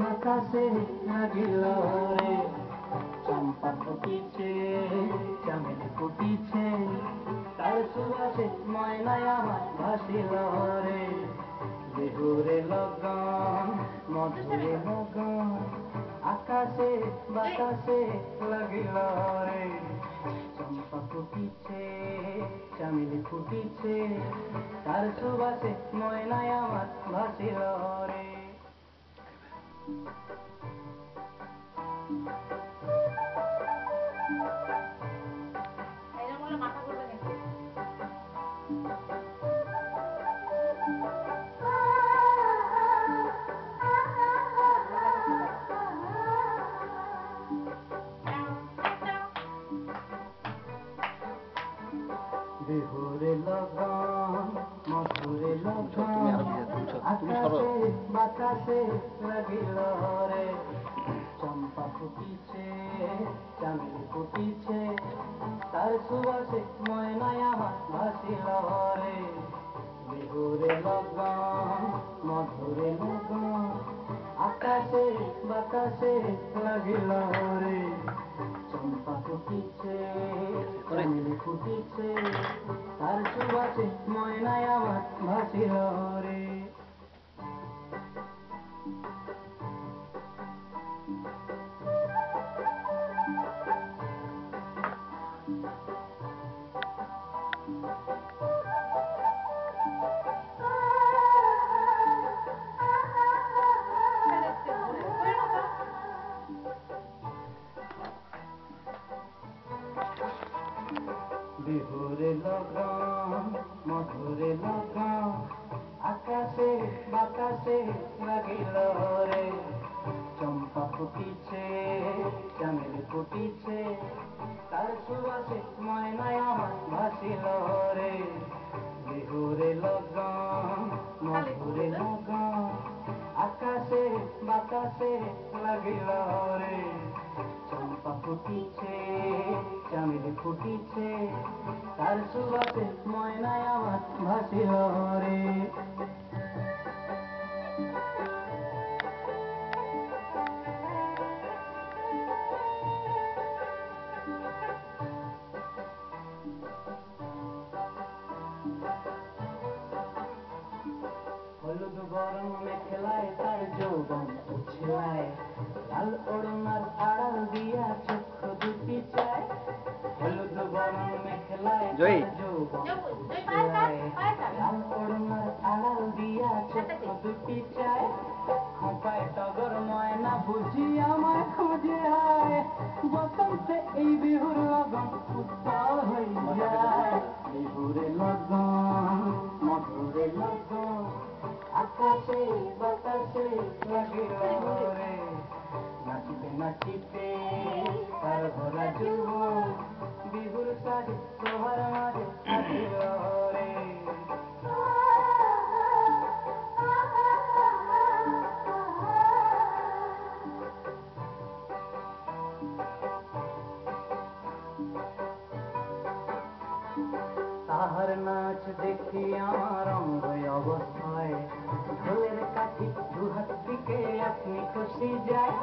বাতাসে লাগিল রে, চম্পা ফুটিছে, চামেলি ফুটিছে, তার সুবাসে ময়নায় আমার ভাসিল রে। বিহুরে লগন, মধুরে লগন, আকাশে বাতাসে লাগিল রে, চম্পা ফুটিছে, চামেলি ফুটিছে, তার সুবাসে ময়নায় আমার ভাসিল রে। বিহুরে লগন, মধুরে লগন, আকাশে বাতাসে লাগিল রে, চম্পা ফুটিছে, চামেলি ফুটিছে, তার সুবাসে ময়নায় আমার ভাসিল রে। বিহুরে লগন, মধুরে লগন, আকাশে বাতাসে লাগিল রে, চম্পা ফুটিছে, চামেলি ফুটিছে, তার সুবাসে ময়নায় আমার ভাসিল রে। বিহুরে লগন, মধুরে লগন, আকাশে বাতাসে লাগিল রে, চম্পা ফুটিছে, চামেলি ফুটিছে, তার সুবাসে ময়নায় আমার ভাসিল রে। বিহুরে লগন, মধুরে লগন, আকাশে বাতাসে লাগিল রে, চম্পা ফুটিছে, চামেলি ফুটিছে, তার সুবাসে ময়নায় আমার ভাসিল রে। হলুদ গরম মেখেলায় তার যৌবন উছলায়, লাল ওড়নার আড়াল দিয়া চক্ষু দুটি চায়। হলুদ গরম মেখেলায় তার যৌবন উছলায়, লাল ওড়নার আড়াল দিয়া চক্ষু দুটি চায়। খোঁপায় টগর ময়না বুঝি আমায় খুঁজে আয়, বসন্তে এই বিহুর লগন উত্তাল হয়ে যায়। বিহুরে লগন, মধুরে লগন, আকাশে বাতাসে লাগিল রে, নাচিতে নাচিতে তার ভরা যৌবন, বিহুর সাজে সবার মাঝে নাচিল রে। তাহার নাচ দেখি আমার অঙ্গ অবস্থায়, ঢোলের কাঠি দুহাত থেকে আপনি খুশি যায়।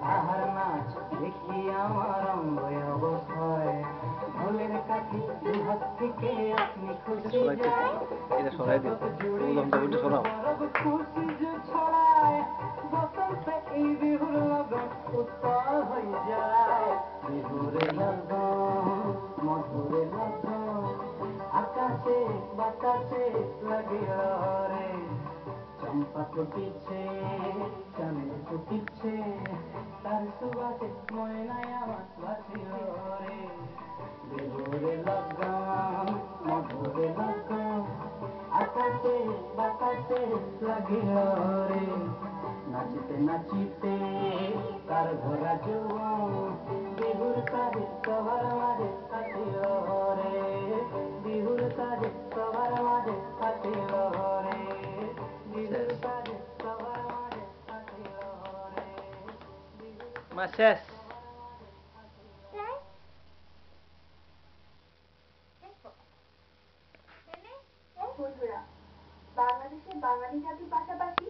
তাহার নাচ দেখি আমার অঙ্গ অবস্থায়, ঢোলের কাঠি দুহাত থেকে আপনি খুশি যায়। জগৎ জুড়ে বরফ খুশি যে ছড়ায়, বসন্তে এই বিহুর লগন উত্তাল হয়ে যায়। বিহুরে লগন, মধুরে লগন, আকাশে বাতাসে লাগিল রে, চম্পা ফুটিছে, চামেলি ফুটিছে, তার সুবাসে ময়নায় আমার ভাসিল রে। বিহুরে লগন, মধুরে লগন, আকাশে বাতাসে লাগিল রে, নাচিতে নাচিতে তার ভরা যৌবন, বিহুর সাজে সবার মাঝে কাটিল রে। বিহুর সাজে সবার মাঝে কাটিল রে, বিহুর সাজে সবার মাঝে কাটিল রে। শেষ। বন্ধুরা, বাংলাদেশের বাঙালি জাতির পাশাপাশি